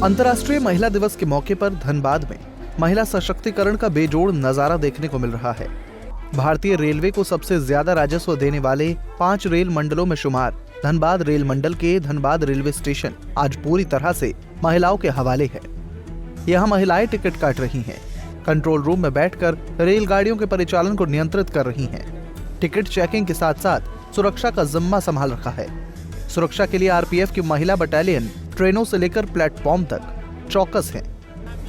अंतर्राष्ट्रीय महिला दिवस के मौके पर धनबाद में महिला सशक्तिकरण का बेजोड़ नजारा देखने को मिल रहा है। भारतीय रेलवे को सबसे ज्यादा राजस्व देने वाले 5 रेल मंडलों में शुमार धनबाद रेल मंडल के धनबाद रेलवे स्टेशन आज पूरी तरह से महिलाओं के हवाले है। यहाँ महिलाएं टिकट काट रही हैं, कंट्रोल रूम में बैठकर रेलगाड़ियों के परिचालन को नियंत्रित कर रही हैं। टिकट चेकिंग के साथ साथ सुरक्षा का जिम्मा संभाल रखा है। सुरक्षा के लिए आरपीएफ की महिला बटालियन ट्रेनों से लेकर प्लेटफॉर्म तक चौकस है।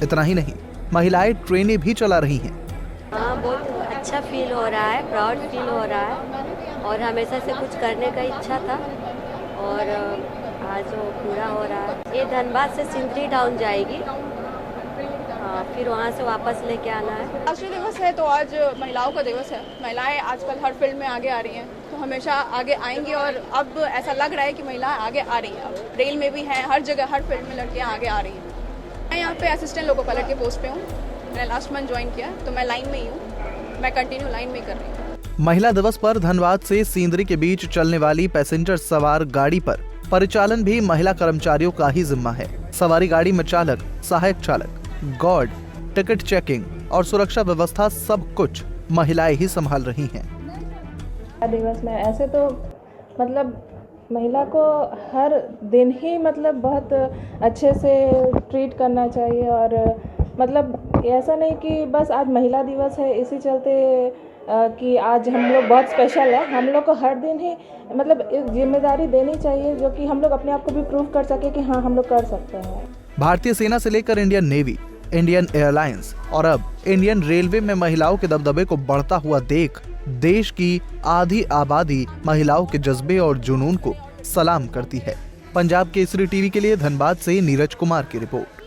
इतना ही नहीं, महिलाएं ट्रेनें भी चला रही हैं। हाँ, बहुत अच्छा फील हो रहा है, प्राउड फील हो रहा है और हमेशा से कुछ करने का इच्छा था और आज वो पूरा हो रहा है। ये धनबाद से सिंदरी टाउन जाएगी, फिर वहाँ से वापस लेके आना है। राष्ट्रीय दिवस है तो आज महिलाओं का दिवस है। महिलाएं आजकल हर फील्ड में आगे आ रही हैं, तो हमेशा आगे आएंगी और अब ऐसा लग रहा है कि महिलाएं आगे आ रही हैं। अब रेल में भी हैं, हर जगह हर फील्ड में लड़कियां आगे आ रही हैं। मैं यहाँ पे असिस्टेंट लोको पायलट के पोस्ट पे हूँ। मैंने लास्ट मंथ ज्वाइन किया तो मैं लाइन में ही हूँ, मैं कंटिन्यू लाइन में कर रही हूँ। महिला दिवस पर धनबाद से सींदरी के बीच चलने वाली पैसेंजर सवार गाड़ी पर परिचालन भी महिला कर्मचारियों का ही जिम्मा है। सवारी गाड़ी में चालक, सहायक चालक, गार्ड, टिकट चेकिंग और सुरक्षा व्यवस्था सब कुछ महिलाएं ही संभाल रही हैं। दिवस में ऐसे तो मतलब महिला को हर दिन ही मतलब बहुत अच्छे से ट्रीट करना चाहिए और मतलब ऐसा नहीं कि बस आज महिला दिवस है इसी चलते कि आज हम लोग बहुत स्पेशल है। हम लोग को हर दिन ही मतलब एक जिम्मेदारी देनी चाहिए जो कि हम लोग अपने आप को भी प्रूव कर सके कि हाँ हम लोग कर सकते हैं। भारतीय सेना से लेकर इंडियन नेवी, इंडियन एयरलाइंस और अब इंडियन रेलवे में महिलाओं के दबदबे को बढ़ता हुआ देख देश की आधी आबादी महिलाओं के जज्बे और जुनून को सलाम करती है। पंजाब केसरी टीवी के लिए धनबाद से नीरज कुमार की रिपोर्ट।